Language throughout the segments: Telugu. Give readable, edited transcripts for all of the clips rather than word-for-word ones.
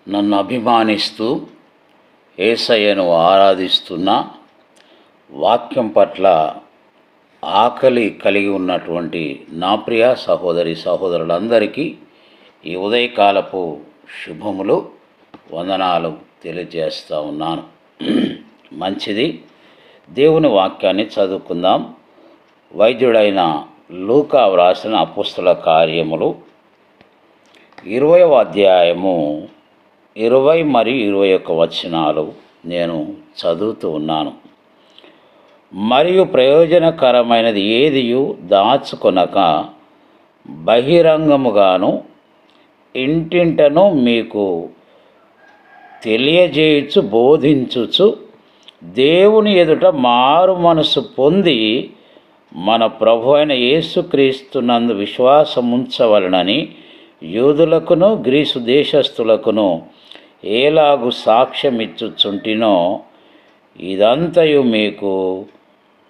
నన్ను అభిమానిస్తూ యేసయ్యను ఆరాధిస్తున్న, వాక్యం పట్ల ఆకలి కలిగి ఉన్నటువంటి నా ప్రియ సహోదరి సహోదరులందరికీ ఈ ఉదయకాలపు శుభములు, వందనాలు తెలియజేస్తూ ఉన్నాను. మంచిది, దేవుని వాక్యాన్ని చదువుకుందాం. వైద్యుడైన లూకా వ్రాసిన అపోస్తల కార్యములు 20వ అధ్యాయము 20 మరియు 21 వచనాలు నేను చదువుతూ ఉన్నాను. మరియు ప్రయోజనకరమైనది ఏదియు దాచుకొనక బహిరంగముగాను ఇంటింటను మీకు తెలియజేయుచు బోధించుచు దేవుని ఎదుట మారు మనసు పొంది మన ప్రభు అయిన యేసుక్రీస్తునందు విశ్వాసముంచవలనని యూదులకును గ్రీసు దేశస్థులకును ఏలాగు సాక్ష్యమిచ్చుచుంటినో ఇదంతయు మీకు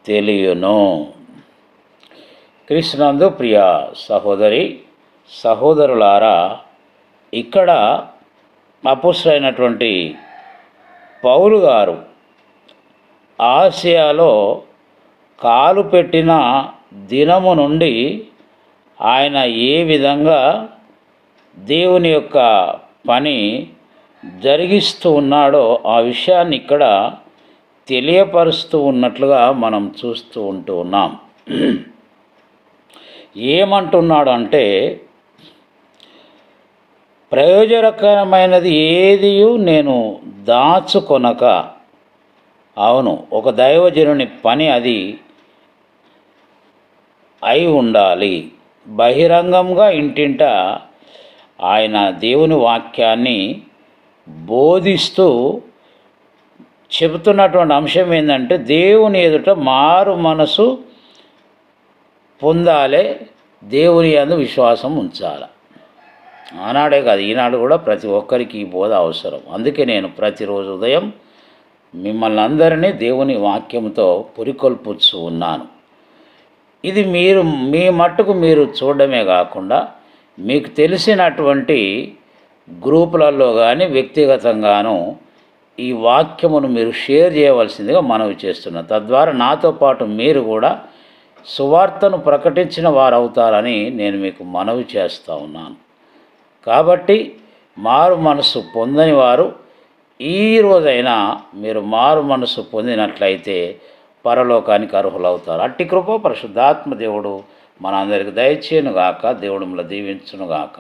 తెలియను. క్రీస్తునందు ప్రియ సహోదరి సహోదరులారా, ఇక్కడ అపోస్తలుడైనటువంటి పౌలు గారు ఆసియాలో కాలు పెట్టిన దినము నుండి ఆయన ఏ విధంగా దేవుని యొక్క పని జరిగిస్తూ ఉన్నాడో ఆ విషయాన్ని ఇక్కడ తెలియపరుస్తూ ఉన్నట్లుగా మనం చూస్తూ ఉన్నాం. ఏమంటున్నాడు అంటే, ప్రయోజనకరమైనది ఏదియు నేను దాచుకొనక. అవును, ఒక దైవజనుని పని అది అయి ఉండాలి. బహిరంగంగా ఇంటింట ఆయన దేవుని వాక్యాన్ని బోధిస్తూ చెబుతున్నటువంటి అంశం ఏంటంటే, దేవుని ఎదుట మారు మనసు పొందాలి, దేవుని యందు విశ్వాసం ఉంచాలి. ఆనాడే కాదు, ఈనాడు కూడా ప్రతి ఒక్కరికి ఈ బోధ అవసరం. అందుకే నేను ప్రతిరోజు ఉదయం మిమ్మల్ని అందరినీ దేవుని వాక్యంతో పురికొల్పుచ్చు ఉన్నాను. ఇది మీ మట్టుకు మీరు చూడడమే కాకుండా మీకు తెలిసినటువంటి గ్రూపులలో కానీ వ్యక్తిగతంగాను ఈ వాక్యమును మీరు షేర్ చేయవలసిందిగా మనవి చేస్తున్నాను. తద్వారా నాతో పాటు మీరు కూడా సువార్తను ప్రకటించిన వారు అవుతారని నేను మీకు మనవి చేస్తూ ఉన్నాను. కాబట్టి మారు మనసు పొందని వారు ఈ రోజైనా మీరు మారు మనసు పొందినట్లయితే పరలోకానికి అర్హులవుతారు. అట్టి కృప పరిశుద్ధాత్మ దేవుడు మన అందరికి దయచేయునుగాక. దేవుడు మిమ్మల్ని దీవించునుగాక.